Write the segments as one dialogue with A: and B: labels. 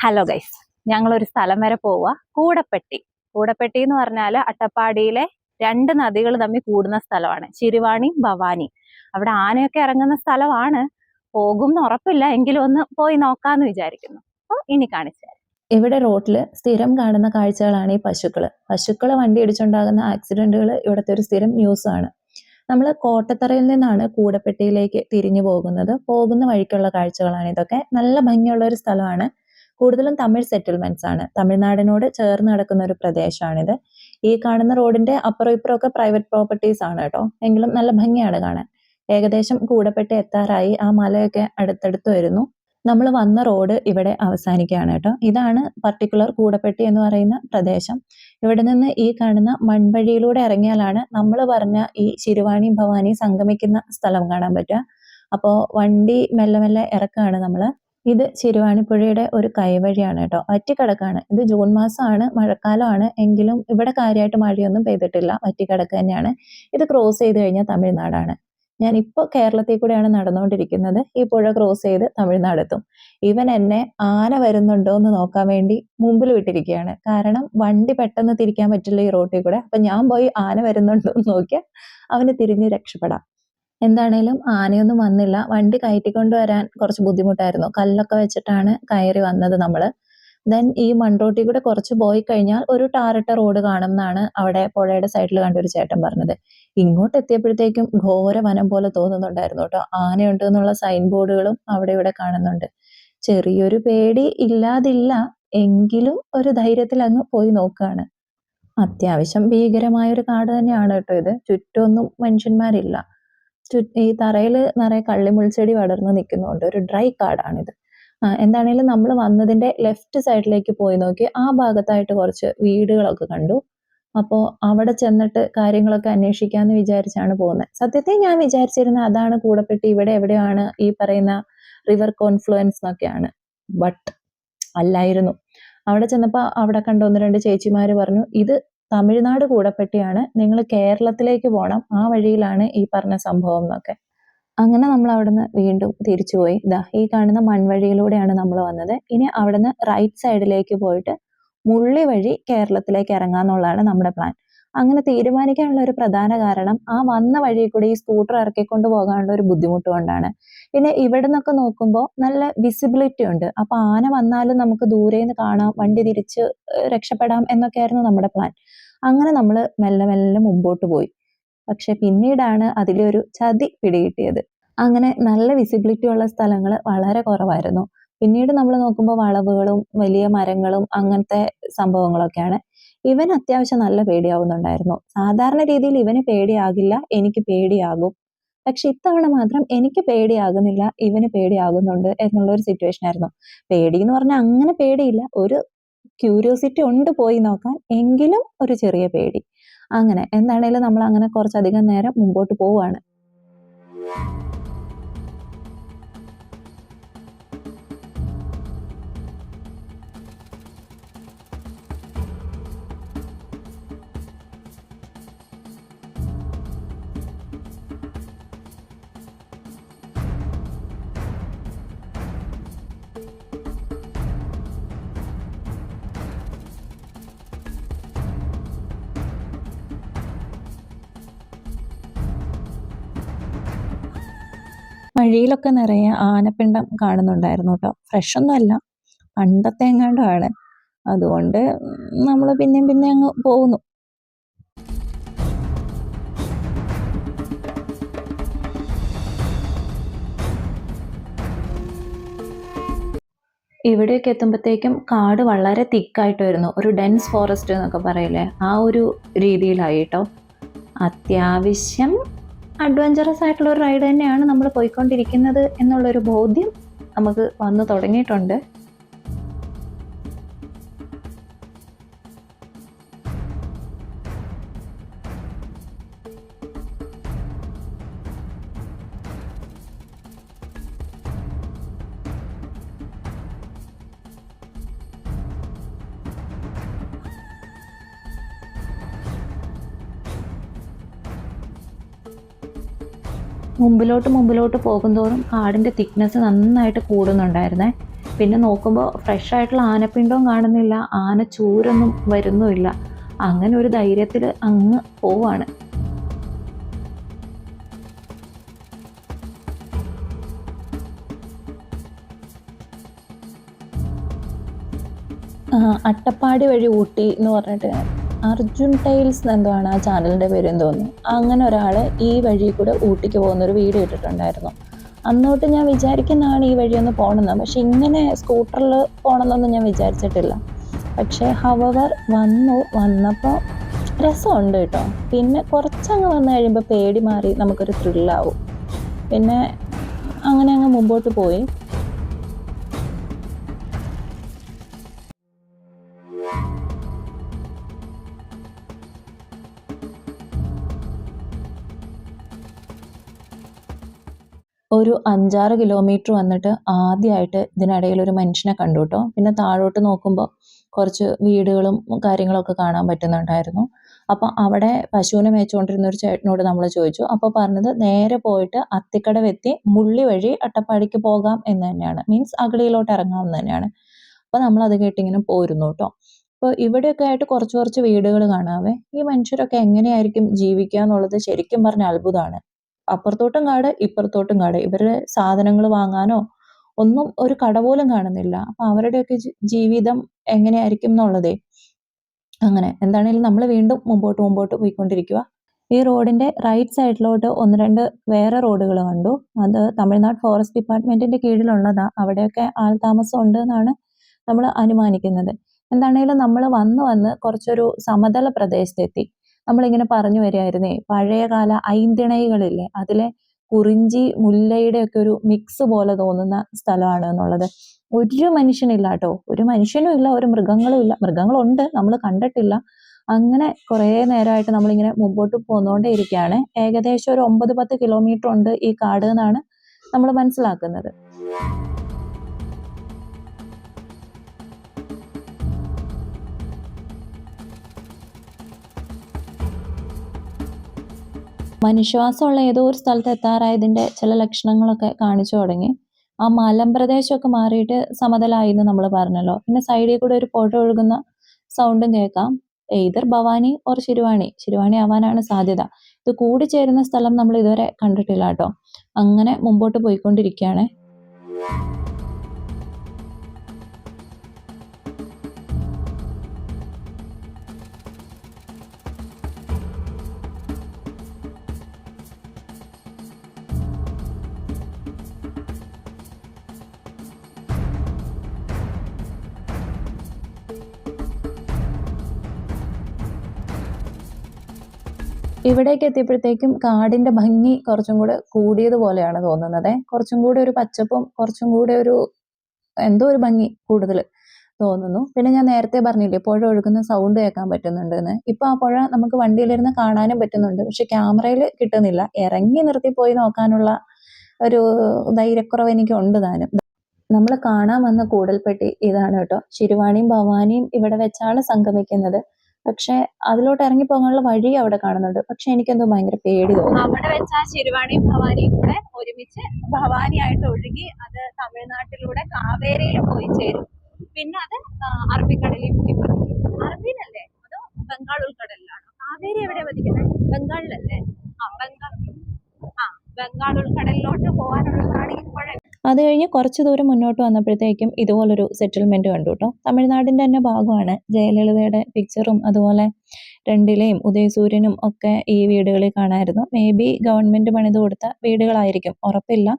A: Hello guys, ഞങ്ങളൊരു സ്ഥലം വരെ പോവുക. കൂടപ്പെട്ടി എന്ന് പറഞ്ഞാൽ അട്ടപ്പാടിയിലെ രണ്ട് നദികൾ തമ്മിൽ കൂടുന്ന സ്ഥലമാണ്, ശിരുവാണി ഭവാനി. അവിടെ ആനയൊക്കെ ഇറങ്ങുന്ന സ്ഥലമാണ്. പോകുമെന്ന് ഉറപ്പില്ല, എങ്കിലും ഒന്ന് പോയി നോക്കാന്ന് വിചാരിക്കുന്നു. അപ്പോൾ ഇനി കാണിച്ചു തരാം.
B: ഇവിടെ റോഡിൽ സ്ഥിരം കാണുന്ന കാഴ്ചകളാണ് ഈ പശുക്കൾ വണ്ടി ഇടിച്ചുണ്ടാകുന്ന ആക്സിഡന്റുകൾ ഇവിടുത്തെ ഒരു സ്ഥിരം ന്യൂസാണ്. നമ്മൾ കോട്ടത്തറയിൽ നിന്നാണ് കൂടപ്പെട്ടിയിലേക്ക് തിരിഞ്ഞു പോകുന്ന വഴിക്കുള്ള കാഴ്ചകളാണ് ഇതൊക്കെ. നല്ല ഭംഗിയുള്ള ഒരു സ്ഥലമാണ്. കൂടുതലും തമിഴ് സെറ്റിൽമെന്റ്സ് ആണ്. തമിഴ്നാടിനോട് ചേർന്ന് കിടക്കുന്ന ഒരു പ്രദേശമാണിത്. ഈ കാണുന്ന റോഡിന്റെ അപ്പുറം ഇപ്പുറം ഒക്കെ പ്രൈവറ്റ് പ്രോപ്പർട്ടീസ് ആണ് കേട്ടോ. എങ്കിലും നല്ല ഭംഗിയാണ് കാണാൻ. ഏകദേശം കൂടപ്പെട്ടി എത്താറായി. ആ മലയൊക്കെ അടുത്തടുത്ത് വരുന്നു. നമ്മൾ വന്ന റോഡ് ഇവിടെ അവസാനിക്കുകയാണ് കേട്ടോ. ഇതാണ് പർട്ടിക്കുലർ കൂടപ്പെട്ടി എന്ന് പറയുന്ന പ്രദേശം. ഇവിടെ നിന്ന് ഈ കാണുന്ന മൺവഴിയിലൂടെ ഇറങ്ങിയാലാണ് നമ്മൾ പറഞ്ഞ ഈ ശിരുവാണി ഭവാനി സംഗമിക്കുന്ന സ്ഥലം കാണാൻ പറ്റുക. അപ്പോൾ വണ്ടി മെല്ലെ മെല്ലെ ഇറക്കുകയാണ് നമ്മൾ. ഇത് ശിരുവാണിപ്പുഴയുടെ ഒരു കൈവഴിയാണ് കേട്ടോ. വറ്റിക്കിടക്കാണ്. ഇത് ജൂൺ മാസമാണ്, മഴക്കാലമാണ്. എങ്കിലും ഇവിടെ കാര്യമായിട്ട് മഴയൊന്നും പെയ്തിട്ടില്ല. വറ്റിക്കിടക്ക് തന്നെയാണ്. ഇത് ക്രോസ് ചെയ്ത് കഴിഞ്ഞാൽ തമിഴ്നാടാണ്. ഞാനിപ്പോൾ കേരളത്തിൽ കൂടെയാണ് നടന്നുകൊണ്ടിരിക്കുന്നത്. ഈ പുഴ ക്രോസ് ചെയ്ത് തമിഴ്നാടെത്തും. ഇവൻ എന്നെ ആന വരുന്നുണ്ടോ എന്ന് നോക്കാൻ വേണ്ടി മുമ്പിൽ വിട്ടിരിക്കുകയാണ്. കാരണം വണ്ടി പെട്ടെന്ന് തിരിക്കാൻ പറ്റില്ല ഈ റോട്ടിൽ കൂടെ. അപ്പം ഞാൻ പോയി ആന വരുന്നുണ്ടോ എന്ന് നോക്കിയാൽ അവന് തിരിഞ്ഞ് രക്ഷപ്പെടാം. എന്താണേലും ആനയൊന്നും വന്നില്ല. വണ്ടി കയറ്റിക്കൊണ്ട് വരാൻ കുറച്ച് ബുദ്ധിമുട്ടായിരുന്നു. കല്ലൊക്കെ വെച്ചിട്ടാണ് കയറി വന്നത് നമ്മൾ. ദെൻ ഈ മൺറോട്ടിൽ കൂടെ കുറച്ച് പോയി കഴിഞ്ഞാൽ ഒരു ടാറിട്ട റോഡ് കാണുമെന്നാണ് അവിടെ പുഴയുടെ സൈഡിൽ കണ്ടൊരു ചേട്ടൻ പറഞ്ഞത്. ഇങ്ങോട്ട് എത്തിയപ്പോഴത്തേക്കും ഘോര വനം പോലെ തോന്നുന്നുണ്ടായിരുന്നു കേട്ടോ. ആനയുണ്ട് എന്നുള്ള സൈൻ ബോർഡുകളും അവിടെ ഇവിടെ കാണുന്നുണ്ട്. ചെറിയൊരു പേടി ഇല്ലാതില്ല, എങ്കിലും ഒരു ധൈര്യത്തിൽ അങ്ങ് പോയി നോക്കുകയാണ്. അത്യാവശ്യം ഭീകരമായ ഒരു കാട് തന്നെയാണ് കേട്ടോ ഇത്. ചുറ്റൊന്നും മനുഷ്യന്മാരില്ല. ഈ തറയിൽ നിറയെ കള്ളിമുൾച്ചെടി പടർന്ന് നിൽക്കുന്നുണ്ട്. ഒരു ഡ്രൈ കാടാണിത്. എന്താണേലും നമ്മൾ വന്നതിന്റെ ലെഫ്റ്റ് സൈഡിലേക്ക് പോയി നോക്കി ആ ഭാഗത്തായിട്ട് കുറച്ച് വീടുകളൊക്കെ കണ്ടു. അപ്പോൾ അവിടെ ചെന്നിട്ട് കാര്യങ്ങളൊക്കെ അന്വേഷിക്കാമെന്ന് വിചാരിച്ചാണ് പോകുന്നത്. സത്യത്തിൽ ഞാൻ വിചാരിച്ചിരുന്നത് അതാണ് കൂടപ്പെട്ടി, ഇവിടെ എവിടെയാണ് ഈ പറയുന്ന റിവർ കോൺഫ്ലുവൻസ് എന്നൊക്കെയാണ്. ബട്ട് അല്ലായിരുന്നു. അവിടെ ചെന്നപ്പോൾ അവിടെ കണ്ട ഒന്ന് രണ്ട് ചേച്ചിമാർ പറഞ്ഞു, ഇത് തമിഴ്നാട് കൂടപ്പെട്ടിയാണ്, നിങ്ങൾ കേരളത്തിലേക്ക് പോകണം, ആ വഴിയിലാണ് ഈ പറഞ്ഞ സംഭവം എന്നൊക്കെ. അങ്ങനെ നമ്മൾ അവിടുന്ന് വീണ്ടും തിരിച്ചുപോയി. ഈ കാണുന്ന മൺവഴിയിലൂടെയാണ് നമ്മൾ വന്നത്. ഇനി അവിടുന്ന് റൈറ്റ് സൈഡിലേക്ക് പോയിട്ട് മുള്ളി വഴി കേരളത്തിലേക്ക് ഇറങ്ങാന്നുള്ളതാണ് നമ്മുടെ പ്ലാൻ. അങ്ങനെ തീരുമാനിക്കാനുള്ള ഒരു പ്രധാന കാരണം ആ വന്ന വഴി കൂടി ഈ സ്കൂട്ടർ ഇറക്കിക്കൊണ്ട് പോകാനുള്ള ഒരു ബുദ്ധിമുട്ട് കൊണ്ടാണ്. പിന്നെ ഇവിടെ നിന്നൊക്കെ നോക്കുമ്പോൾ നല്ല വിസിബിലിറ്റി ഉണ്ട്. അപ്പൊ ആന വന്നാലും നമുക്ക് ദൂരെ നിന്ന് കാണാം, വണ്ടി തിരിച്ച് രക്ഷപ്പെടാം എന്നൊക്കെയായിരുന്നു നമ്മുടെ പ്ലാൻ. അങ്ങനെ നമ്മൾ മെല്ലെ മെല്ലെ മുമ്പോട്ട് പോയി. പക്ഷെ പിന്നീടാണ് അതിലൊരു ചതി പിടികിട്ടിയത്. അങ്ങനെ നല്ല വിസിബിലിറ്റി ഉള്ള സ്ഥലങ്ങൾ വളരെ കുറവായിരുന്നു. പിന്നീട് നമ്മൾ നോക്കുമ്പോൾ വളവുകളും വലിയ മരങ്ങളും അങ്ങനത്തെ സംഭവങ്ങളൊക്കെയാണ്. ഇവൻ അത്യാവശ്യം നല്ല പേടിയാവുന്നുണ്ടായിരുന്നു. സാധാരണ രീതിയിൽ ഇവന് പേടിയാകില്ല, എനിക്ക് പേടിയാകും. പക്ഷെ ഇത്തവണ മാത്രം എനിക്ക് പേടിയാകുന്നില്ല, ഇവന് പേടിയാകുന്നുണ്ട് എന്നുള്ള ഒരു സിറ്റുവേഷൻ ആയിരുന്നു. പേടി എന്ന് പറഞ്ഞാൽ അങ്ങനെ പേടിയില്ല, ഒരു ക്യൂരിയോസിറ്റി ഉണ്ട് പോയി നോക്കാൻ, എങ്കിലും ഒരു ചെറിയ പേടി. അങ്ങനെ എന്താണേലും നമ്മൾ അങ്ങനെ കുറച്ചധികം നേരം മുമ്പോട്ട് പോവുകയാണ്. വഴിയിലൊക്കെ നിറയെ ആനപ്പിണ്ടം കാണുന്നുണ്ടായിരുന്നു കേട്ടോ. ഫ്രഷ് ഒന്നും അല്ല, പണ്ടത്തെ എങ്ങാണ്ടാണ്. അതുകൊണ്ട് നമ്മൾ പിന്നെ അങ്ങ് പോകുന്നു. ഇവിടെയൊക്കെ എത്തുമ്പോഴത്തേക്കും കാട് വളരെ തിക്കായിട്ട് വരുന്നു. ഒരു ഡെൻസ് ഫോറസ്റ്റ് എന്നൊക്കെ പറയില്ലേ, ആ ഒരു രീതിയിലായി കേട്ടോ. അത്യാവശ്യം അഡ്വഞ്ചറസ് ആയിട്ടുള്ള ഒരു റൈഡ് തന്നെയാണ് നമ്മൾ പോയിക്കൊണ്ടിരിക്കുന്നത് എന്നുള്ളൊരു ബോധ്യം നമുക്ക് വന്നു തുടങ്ങിയിട്ടുണ്ട്. മുമ്പിലോട്ട് പോകുന്തോറും കാടിൻ്റെ തിക്നെസ് നന്നായിട്ട് കൂടുന്നുണ്ടായിരുന്നേ. പിന്നെ നോക്കുമ്പോൾ ഫ്രഷ് ആയിട്ടുള്ള ആനപ്പിണ്ടവും കാണുന്നില്ല, ആന ചൂരൊന്നും വരുന്നുമില്ല. അങ്ങനെ ഒരു ധൈര്യത്തിൽ അങ്ങ് പോവാണ്. അട്ടപ്പാടി വഴി ഊട്ടി എന്ന് പറഞ്ഞിട്ട് അർജുൻ ടൈൽസ് എന്താണ് ആ ചാനലിൻ്റെ പേരെന്ന് തോന്നുന്നു. അങ്ങനെ ഒരാൾ ഈ വഴി കൂടെ ഊട്ടിക്ക് പോകുന്നൊരു വീഡിയോ ഇട്ടിട്ടുണ്ടായിരുന്നു. അന്നോട്ട് ഞാൻ വിചാരിക്കുന്നതാണ് ഈ വഴിയൊന്ന് പോകണമെന്ന്. പക്ഷെ ഇങ്ങനെ സ്കൂട്ടറിൽ പോകണമെന്നൊന്നും ഞാൻ വിചാരിച്ചിട്ടില്ല. പക്ഷേ ഹവർ വന്നപ്പോൾ രസമുണ്ട് കേട്ടോ. പിന്നെ കുറച്ചങ്ങ് വന്നു കഴിയുമ്പോൾ പേടി മാറി നമുക്കൊരു ത്രില്ലാവും. പിന്നെ അങ്ങനെ അങ്ങ് മുമ്പോട്ട് പോയി. ഒരു 5-6 കിലോമീറ്റർ വന്നിട്ട് ആദ്യമായിട്ട് ഇതിനിടയിൽ ഒരു മനുഷ്യനെ കണ്ടു കേട്ടോ. പിന്നെ താഴോട്ട് നോക്കുമ്പോൾ കുറച്ച് വീടുകളും കാര്യങ്ങളൊക്കെ കാണാൻ പറ്റുന്നുണ്ടായിരുന്നു. അപ്പോൾ അവിടെ പശുവിനെ മേച്ചുകൊണ്ടിരുന്ന ഒരു ചേട്ടനോട് നമ്മൾ ചോദിച്ചു. അപ്പോൾ പറഞ്ഞത് നേരെ പോയിട്ട് അത്തിക്കടവെത്തി മുള്ളി വഴി അട്ടപ്പാടിക്ക് പോകാം എന്ന് തന്നെയാണ്. മീൻസ് അഗളിയിലോട്ട് ഇറങ്ങാമെന്ന് തന്നെയാണ്. അപ്പോൾ നമ്മളത് കേട്ടിങ്ങനെ പോയിരുന്നു കേട്ടോ. അപ്പോൾ ഇവിടെയൊക്കെ ആയിട്ട് കുറച്ച് വീടുകൾ കാണാവേ. ഈ മനുഷ്യരൊക്കെ എങ്ങനെയായിരിക്കും ജീവിക്കുക എന്നുള്ളത് ശരിക്കും പറഞ്ഞ അത്ഭുതമാണ്. അപ്പുറത്തോട്ടും കാട് ഇപ്പുറത്തോട്ടും കാട്. ഇവരുടെ സാധനങ്ങൾ വാങ്ങാനോ ഒന്നും ഒരു കട പോലും കാണുന്നില്ല. അപ്പൊ അവരുടെയൊക്കെ ജീവിതം എങ്ങനെയായിരിക്കും എന്നുള്ളതേ. അങ്ങനെ എന്താണേലും നമ്മൾ വീണ്ടും മുമ്പോട്ട് പോയിക്കൊണ്ടിരിക്കുക. ഈ റോഡിന്റെ റൈറ്റ് സൈഡിലോട്ട് 1-2 വേറെ റോഡുകൾ കണ്ടു. അത് തമിഴ്നാട് ഫോറസ്റ്റ് ഡിപ്പാർട്ട്മെന്റിന്റെ കീഴിലുള്ളതാ. അവിടെയൊക്കെ ആൾതാമസം ഉണ്ട് എന്നാണ് നമ്മൾ അനുമാനിക്കുന്നത്. എന്താണേലും നമ്മൾ വന്ന് കുറച്ചൊരു സമതല പ്രദേശത്തെത്തി. നമ്മളിങ്ങനെ പറഞ്ഞു വരികയായിരുന്നേ, പഴയകാല ഐന്തിണയികളില്ലേ, അതിലെ കുറിഞ്ചി മുല്ലയുടെ ഒക്കെ ഒരു മിക്സ് പോലെ തോന്നുന്ന സ്ഥലമാണ് എന്നുള്ളത്. ഒരു മനുഷ്യനില്ല കേട്ടോ, ഒരു മനുഷ്യനും ഇല്ല, ഒരു മൃഗങ്ങളും ഇല്ല. മൃഗങ്ങളുണ്ട്, നമ്മൾ കണ്ടിട്ടില്ല. അങ്ങനെ കുറേ നേരമായിട്ട് നമ്മളിങ്ങനെ മുമ്പോട്ട് പോന്നുകൊണ്ടേ ഇരിക്കുകയാണ്. ഏകദേശം ഒരു 9-10 കിലോമീറ്റർ ഉണ്ട് ഈ കാട് എന്നാണ് നമ്മൾ മനസ്സിലാക്കുന്നത്. മനുഷ്യവാസമുള്ള ഏതോ ഒരു സ്ഥലത്ത് എത്താറായതിൻ്റെ ചില ലക്ഷണങ്ങളൊക്കെ കാണിച്ചു തുടങ്ങി. ആ മലമ്പ്രദേശമൊക്കെ മാറിയിട്ട് സമതലായി എന്ന് നമ്മൾ പറഞ്ഞല്ലോ. പിന്നെ സൈഡിൽ കൂടെ ഒരു പുഴ ഒഴുകുന്ന സൗണ്ടും കേൾക്കാം. എയ്തർ ഭവാനി ഓർ ശിരുവാണി ആവാനാണ് സാധ്യത. ഇത് കൂടിച്ചേരുന്ന സ്ഥലം നമ്മൾ ഇതുവരെ കണ്ടിട്ടില്ല കേട്ടോ. അങ്ങനെ മുമ്പോട്ട് പോയിക്കൊണ്ടിരിക്കുകയാണ്. ഇവിടേക്ക് എത്തിയപ്പോഴത്തേക്കും കാടിന്റെ ഭംഗി കുറച്ചും കൂടെ കൂടിയതുപോലെയാണ് തോന്നുന്നത്. കുറച്ചും കൂടെ ഒരു പച്ചപ്പും കുറച്ചും കൂടെ ഒരു എന്തോ ഒരു ഭംഗി കൂടുതൽ തോന്നുന്നു. പിന്നെ ഞാൻ നേരത്തെ പറഞ്ഞില്ലേ പുഴ ഒഴുകുന്ന സൗണ്ട് കേൾക്കാൻ പറ്റുന്നുണ്ട് എന്ന്. ഇപ്പൊ ആ പുഴ നമുക്ക് വണ്ടിയിലിരുന്ന് കാണാനും പറ്റുന്നുണ്ട്. പക്ഷെ ക്യാമറയിൽ കിട്ടുന്നില്ല. ഇറങ്ങി നിർത്തി പോയി നോക്കാനുള്ള ഒരു ധൈര്യക്കുറവ് എനിക്കുണ്ട് താനും. നമ്മൾ കാണാൻ വന്ന കൂടൽപ്പെട്ടി ഇതാണ് കേട്ടോ. ശിരുവാണിയും ഭവാനിയും ഇവിടെ വെച്ചാണ് സംഗമിക്കുന്നത്. പക്ഷെ അതിലോട്ട് ഇറങ്ങി പോകാനുള്ള വഴി അവിടെ കാണുന്നുണ്ട്. പക്ഷെ എനിക്കെന്തോ ഭയങ്കര പേടി തോന്നുന്നു.
A: അവിടെ വെച്ച് ആ ശിരുവാണിയും ഭവാനിയും കൂടെ ഒരുമിച്ച് ഭവാനിയായിട്ട് ഒഴുകി അത് തമിഴ്നാട്ടിലൂടെ കാവേരിയിൽ പോയി ചേരും. പിന്നെ അത് അറബിക്കടലിൽ പോയി പതിക്കും. അറബിയിലല്ലേ അതോ ബംഗാൾ ഉൾക്കടലിലാണോ? കാവേരി എവിടെയാ പതിക്കുന്നത്? ബംഗാളിലല്ലേ? ബംഗാൾ ഉൾക്കടലിലോട്ട് പോകാനുള്ളതാണ് ഈ പുഴ.
B: അത് കഴിഞ്ഞ് കുറച്ച് ദൂരം മുന്നോട്ട് വന്നപ്പോഴത്തേക്കും ഇതുപോലൊരു സെറ്റിൽമെന്റ് കണ്ടു കേട്ടോ. തമിഴ്നാടിന്റെ തന്നെ ഭാഗമാണ്. ജയലളിതയുടെ പിക്ചറും അതുപോലെ രണ്ടിലെയും ഉദയസൂര്യനും ഒക്കെ ഈ വീടുകളിൽ കാണാമായിരുന്നു. മേ ബി ഗവൺമെന്റ് പണിത് കൊടുത്ത വീടുകളായിരിക്കും, ഉറപ്പില്ല.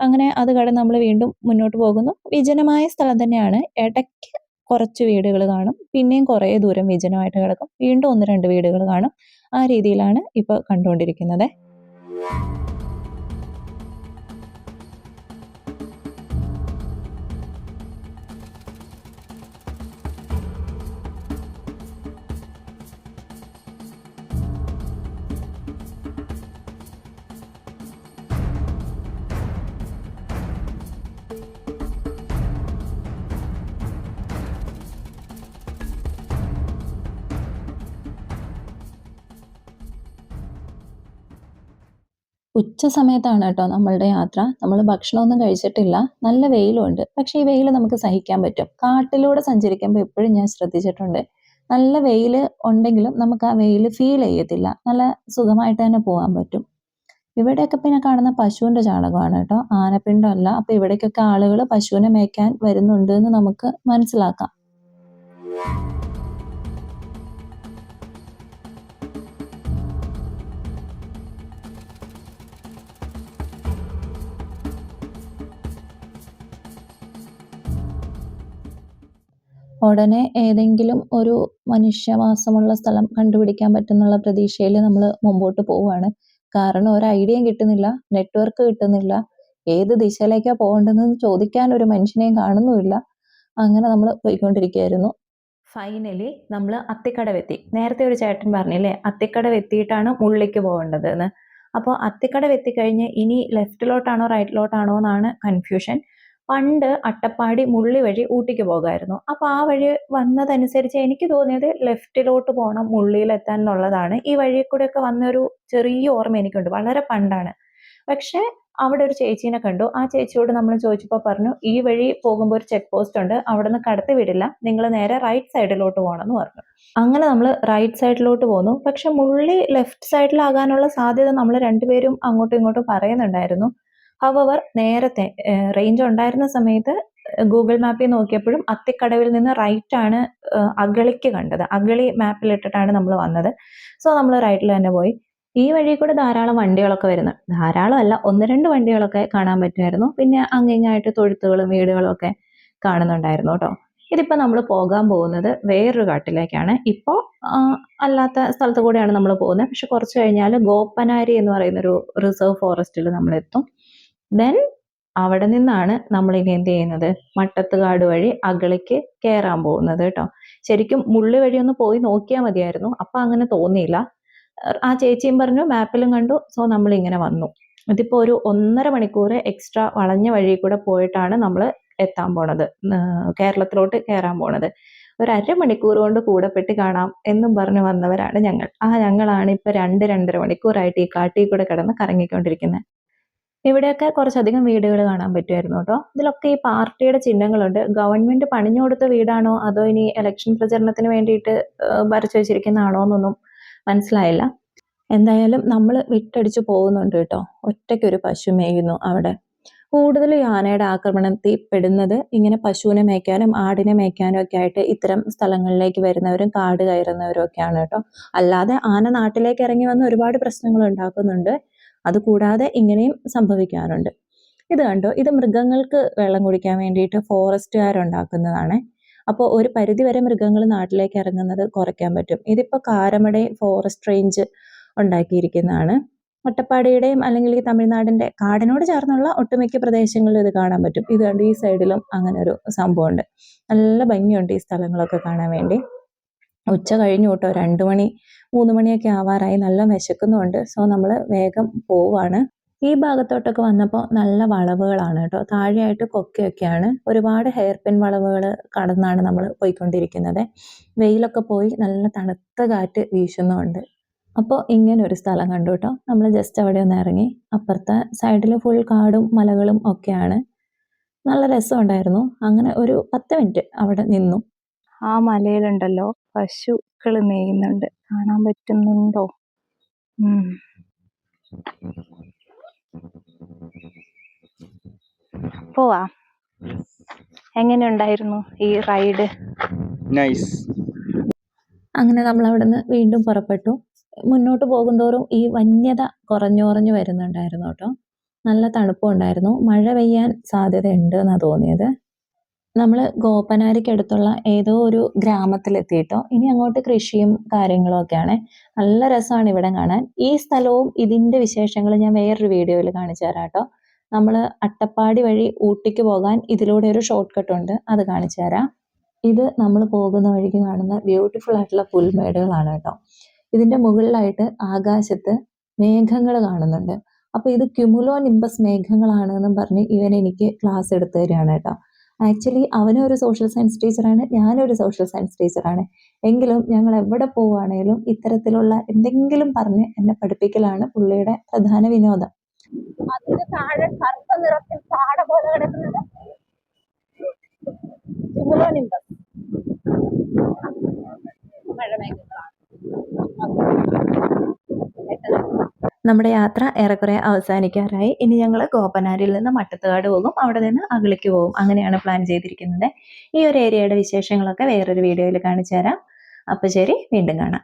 B: അങ്ങനെ അത് കടന്ന് നമ്മൾ വീണ്ടും മുന്നോട്ട് പോകുന്നു. വിജനമായ സ്ഥലം തന്നെയാണ്. ഇടയ്ക്ക് കുറച്ച് വീടുകൾ കാണും, പിന്നെയും കുറേ ദൂരം വിജനമായിട്ട് കിടക്കും, വീണ്ടും 1-2 വീടുകൾ കാണും. ആ രീതിയിലാണ് ഇപ്പോൾ കണ്ടുകൊണ്ടിരിക്കുന്നത്. ഉച്ച സമയത്താണ് കേട്ടോ നമ്മളുടെ യാത്ര. നമ്മൾ ഭക്ഷണമൊന്നും കഴിച്ചിട്ടില്ല. നല്ല വെയിലുണ്ട്. പക്ഷേ ഈ വെയിൽ നമുക്ക് സഹിക്കാൻ പറ്റും. കാട്ടിലൂടെ സഞ്ചരിക്കുമ്പോൾ എപ്പോഴും ഞാൻ ശ്രദ്ധിച്ചിട്ടുണ്ട്. നല്ല വെയിൽ ഉണ്ടെങ്കിലും നമുക്ക് ആ വെയിൽ ഫീൽ ചെയ്യത്തില്ല. നല്ല സുഖമായിട്ട് തന്നെ പോകാൻ പറ്റും. ഇവിടെയൊക്കെ പിന്നെ കാണുന്ന പശുവിൻ്റെ ചാണകമാണ് കേട്ടോ. ആനപ്പിണ്ടമല്ല. അപ്പോൾ ഇവിടേക്കൊക്കെ ആളുകൾ പശുവിനെ മേയ്ക്കാൻ വരുന്നുണ്ട് എന്ന് നമുക്ക് മനസ്സിലാക്കാം. ഉടനെ ഏതെങ്കിലും ഒരു മനുഷ്യവാസമുള്ള സ്ഥലം കണ്ടുപിടിക്കാൻ പറ്റുന്നുള്ള പ്രതീക്ഷയിൽ നമ്മൾ മുമ്പോട്ട് പോവുകയാണ്. കാരണം ഒരു ഐഡിയയും കിട്ടുന്നില്ല, നെറ്റ്വർക്ക് കിട്ടുന്നില്ല, ഏത് ദിശയിലേക്കാണ് പോകേണ്ടതെന്ന് ചോദിക്കാൻ ഒരു മനുഷ്യനെയും കാണുന്നുമില്ല. അങ്ങനെ നമ്മൾ പോയിക്കൊണ്ടിരിക്കുകയായിരുന്നു. ഫൈനലി നമ്മൾ അത്തിക്കടവെത്തി. നേരത്തെ ഒരു ചേട്ടൻ പറഞ്ഞില്ലേ അത്തിക്കടവെത്തിയിട്ടാണ് മുള്ളിക്ക് പോകേണ്ടത് എന്ന്. അപ്പോൾ അത്തിക്കടവെത്തിക്കഴിഞ്ഞ് ഇനി ലെഫ്റ്റിലോട്ടാണോ റൈറ്റിലോട്ടാണോ എന്നാണ് കൺഫ്യൂഷൻ. പണ്ട് അട്ടപ്പാടി മുള്ളി വഴി ഊട്ടിക്ക് പോകായിരുന്നു. അപ്പോൾ ആ വഴി വന്നതനുസരിച്ച് എനിക്ക് തോന്നിയത് ലെഫ്റ്റിലോട്ട് പോകണം മുള്ളിയിലെത്താൻ എന്നുള്ളതാണ്. ഈ വഴി കൂടെയൊക്കെ വന്നൊരു ചെറിയ ഓർമ്മ എനിക്കുണ്ട്, വളരെ പണ്ടാണ്. പക്ഷേ അവിടെ ഒരു ചേച്ചീനെ കണ്ടു. ആ ചേച്ചിയോട് നമ്മൾ ചോദിച്ചപ്പോൾ പറഞ്ഞു ഈ വഴി പോകുമ്പോൾ ഒരു ചെക്ക് പോസ്റ്റ് ഉണ്ട്, അവിടെ നിന്ന് കടത്തി വിടില്ല, നിങ്ങൾ നേരെ റൈറ്റ് സൈഡിലോട്ട് പോകണം എന്ന് പറഞ്ഞു. അങ്ങനെ നമ്മൾ റൈറ്റ് സൈഡിലോട്ട് പോന്നു. പക്ഷെ മുള്ളി ലെഫ്റ്റ് സൈഡിലാകാനുള്ള സാധ്യത നമ്മൾ രണ്ടുപേരും അങ്ങോട്ടും ഇങ്ങോട്ടും പറയുന്നുണ്ടായിരുന്നു. ഹവർ നേരത്തെ റേഞ്ച് ഉണ്ടായിരുന്ന സമയത്ത് ഗൂഗിൾ മാപ്പിൽ നോക്കിയപ്പോഴും അത്തിക്കടവിൽ നിന്ന് റൈറ്റ് ആണ് അഗളിക്ക് കണ്ടത്. അഗളി മാപ്പിലിട്ടിട്ടാണ് നമ്മൾ വന്നത്. സോ നമ്മൾ റൈറ്റിൽ തന്നെ പോയി. ഈ വഴി കൂടെ ധാരാളം വണ്ടികളൊക്കെ വരുന്നു. ധാരാളം അല്ല, 1-2 വണ്ടികളൊക്കെ കാണാൻ പറ്റുമായിരുന്നു. പിന്നെ അങ്ങിങ്ങായിട്ട് തൊഴുത്തുകളും വീടുകളും ഒക്കെ കാണുന്നുണ്ടായിരുന്നു കേട്ടോ. ഇതിപ്പോൾ നമ്മൾ പോകാൻ പോകുന്നത് വേറൊരു കാട്ടിലേക്കാണ്. ഇപ്പോൾ അല്ലാത്ത സ്ഥലത്ത് കൂടെയാണ് നമ്മൾ പോകുന്നത്. പക്ഷെ കുറച്ച് കഴിഞ്ഞാൽ ഗോപ്പനാരി എന്ന് പറയുന്നൊരു റിസർവ് ഫോറസ്റ്റിൽ നമ്മളെത്തും. ദെൻ അവിടെ നിന്നാണ് നമ്മളിനി എന്ത് ചെയ്യുന്നത്, മട്ടത്തുകാട് വഴി അഗളിക്ക് കയറാൻ പോകുന്നത് കേട്ടോ. ശരിക്കും മുള്ളി വഴി ഒന്ന് പോയി നോക്കിയാൽ മതിയായിരുന്നു. അപ്പം അങ്ങനെ തോന്നിയില്ല. ആ ചേച്ചിയും പറഞ്ഞു മാപ്പിലും കണ്ടു. സോ നമ്മളിങ്ങനെ വന്നു. ഇതിപ്പോൾ ഒരു 1.5 മണിക്കൂർ എക്സ്ട്രാ വളഞ്ഞ വഴി കൂടെ പോയിട്ടാണ് നമ്മൾ എത്താൻ പോണത്, കേരളത്തിലോട്ട് കയറാൻ പോണത്. ഒരു 1/2 മണിക്കൂർ കൊണ്ട് കൂടപ്പെട്ടി കാണാം എന്നും പറഞ്ഞ് വന്നവരാണ് ഞങ്ങൾ. ഞങ്ങളാണ് ഇപ്പോൾ 2-2.5 മണിക്കൂറായിട്ട് ഈ കാട്ടിൽ കൂടെ കിടന്ന് കറങ്ങിക്കൊണ്ടിരിക്കുന്നത്. ഇവിടെയൊക്കെ കുറച്ചധികം വീടുകൾ കാണാൻ പറ്റുമായിരുന്നു കേട്ടോ. ഇതിലൊക്കെ ഈ പാർട്ടിയുടെ ചിഹ്നങ്ങളുണ്ട്. ഗവൺമെന്റ് പണിഞ്ഞു കൊടുത്ത വീടാണോ അതോ ഇനി ഇലക്ഷൻ പ്രചരണത്തിന് വേണ്ടിയിട്ട് വരച്ചു വെച്ചിരിക്കുന്നതാണോ എന്നൊന്നും മനസ്സിലായില്ല. എന്തായാലും നമ്മൾ വിട്ടടിച്ചു പോകുന്നുണ്ട് കേട്ടോ. ഒറ്റയ്ക്കൊരു പശു മേയുന്നു അവിടെ. കൂടുതൽ ആനയുടെ ആക്രമണത്തിൽ പെടുന്നത് ഇങ്ങനെ പശുവിനെ മേയ്ക്കാനും ആടിനെ മേയ്ക്കാനും ഒക്കെ ആയിട്ട് ഇത്തരം സ്ഥലങ്ങളിലേക്ക് വരുന്നവരും കാട് കയറുന്നവരും ഒക്കെയാണ് കേട്ടോ. അല്ലാതെ ആന നാട്ടിലേക്ക് ഇറങ്ങി വന്ന് ഒരുപാട് പ്രശ്നങ്ങൾ ഉണ്ടാക്കുന്നുണ്ട്. അതുകൂടാതെ ഇങ്ങനെയും സംഭവിക്കാറുണ്ട്. ഇത് കണ്ടോ, ഇത് മൃഗങ്ങൾക്ക് വെള്ളം കുടിക്കാൻ വേണ്ടിയിട്ട് ഫോറസ്റ്റുകാരുണ്ടാക്കുന്നതാണ്. അപ്പോൾ ഒരു പരിധിവരെ മൃഗങ്ങൾ നാട്ടിലേക്ക് ഇറങ്ങുന്നത് കുറയ്ക്കാൻ പറ്റും. ഇതിപ്പോൾ കാരമട ഫോറസ്റ്റ് റേഞ്ച് ഉണ്ടാക്കിയിരിക്കുന്നതാണ്. അട്ടപ്പാടിയുടെയും അല്ലെങ്കിൽ ഈ തമിഴ്നാടിൻ്റെ കാടിനോട് ചേർന്നുള്ള ഒട്ടുമിക്ക പ്രദേശങ്ങളിലും ഇത് കാണാൻ പറ്റും. ഇത് കണ്ട് ഈ സൈഡിലും അങ്ങനെ ഒരു സംഭവമുണ്ട്. നല്ല ഭംഗിയുണ്ട് ഈ സ്ഥലങ്ങളൊക്കെ കാണാൻ വേണ്ടി. ഉച്ച കഴിഞ്ഞു കേട്ടോ, 2 മണി 3 മണിയൊക്കെ ആവാറായി. നല്ല വിശക്കുന്നുണ്ട്. സോ നമ്മൾ വേഗം പോവാണ്. ഈ ഭാഗത്തോട്ടൊക്കെ വന്നപ്പോൾ നല്ല വളവുകളാണ് കേട്ടോ. താഴെയായിട്ട് കൊക്കയൊക്കെയാണ്. ഒരുപാട് ഹെയർ പിൻ വളവുകൾ കടന്നാണ് നമ്മൾ പോയിക്കൊണ്ടിരിക്കുന്നത്. വെയിലൊക്കെ പോയി നല്ല തണുത്ത കാറ്റ് വീശുന്നുമുണ്ട്. അപ്പോൾ ഇങ്ങനെ ഒരു സ്ഥലം കണ്ടു കേട്ടോ. നമ്മൾ ജസ്റ്റ് അവിടെ ഒന്ന് ഇറങ്ങി. അപ്പുറത്തെ സൈഡിൽ ഫുൾ കാടും മലകളും ഒക്കെയാണ്. നല്ല രസമുണ്ടായിരുന്നു. അങ്ങനെ ഒരു 10 മിനിറ്റ് അവിടെ നിന്നു.
A: ആ മലയിലുണ്ടല്ലോ പശുക്കൾ മേയുന്നുണ്ട്, കാണാൻ പറ്റുന്നുണ്ടോ? പോവാ. എങ്ങനെയുണ്ടായിരുന്നു ഈ റൈഡ്?
C: നൈസ്.
B: അങ്ങനെ നമ്മൾ അവിടെ നിന്ന് വീണ്ടും പുറപ്പെട്ടു. മുന്നോട്ട് പോകുന്തോറും ഈ വന്യത കുറഞ്ഞു വരുന്നുണ്ടായിരുന്നു കേട്ടോ. നല്ല തണുപ്പുണ്ടായിരുന്നു. മഴ പെയ്യാൻ സാധ്യതയുണ്ട് എന്നാണ് തോന്നിയത്. നമ്മൾ ഗോപനാരിക്കടുത്തുള്ള ഏതോ ഒരു ഗ്രാമത്തിലെത്തിയിട്ടോ. ഇനി അങ്ങോട്ട് കൃഷിയും കാര്യങ്ങളും ഒക്കെയാണ്. നല്ല രസമാണ് ഇവിടെ കാണാൻ. ഈ സ്ഥലവും ഇതിൻ്റെ വിശേഷങ്ങൾ ഞാൻ വേറൊരു വീഡിയോയിൽ കാണിച്ചു തരാം കേട്ടോ. നമ്മൾ അട്ടപ്പാടി വഴി ഊട്ടിക്ക് പോകാൻ ഇതിലൂടെ ഒരു ഷോർട്ട് കട്ട് ഉണ്ട്, അത് കാണിച്ചു തരാം. ഇത് നമ്മൾ പോകുന്ന വഴിക്ക് കാണുന്ന ബ്യൂട്ടിഫുൾ ആയിട്ടുള്ള പുൽമേടുകളാണ് കേട്ടോ. ഇതിൻ്റെ മുകളിലായിട്ട് ആകാശത്ത് മേഘങ്ങൾ കാണുന്നുണ്ട്. അപ്പോൾ ഇത് ക്യുമുലോ നിംബസ് മേഘങ്ങളാണ് എന്നും പറഞ്ഞ് ഇവൻ എനിക്ക് ക്ലാസ് എടുത്തു തരികയാണ് കേട്ടോ. ആക്ച്വലി അവനും ഒരു സോഷ്യൽ സയൻസ് ടീച്ചറാണ്, ഞാനൊരു സോഷ്യൽ സയൻസ് ടീച്ചറാണ്. എങ്കിലും ഞങ്ങൾ എവിടെ പോവുകയാണെങ്കിലും ഇത്തരത്തിലുള്ള എന്തെങ്കിലും പറഞ്ഞ് എന്നെ പഠിപ്പിക്കലാണ് പുള്ളിയുടെ പ്രധാന വിനോദം.
A: അതിന് താഴെ കറുത്ത നിറത്തിൽ പാട പോലെ കിടക്കുന്നത് cumulonimbus മഴമേഘങ്ങളാണ്.
B: നമ്മുടെ യാത്ര ഏറെക്കുറെ അവസാനിക്കാറായി. ഇനി ഞങ്ങൾ ഗോപനാരിൽ നിന്ന് മട്ടത്തുകാട് പോകും, അവിടെ നിന്ന് അഗളിക്ക് പോകും. അങ്ങനെയാണ് പ്ലാൻ ചെയ്തിരിക്കുന്നത്. ഈ ഒരു ഏരിയയുടെ വിശേഷങ്ങളൊക്കെ വേറൊരു വീഡിയോയിൽ കാണിച്ചു തരാം. അപ്പോൾ ശരി, വീണ്ടും കാണാം.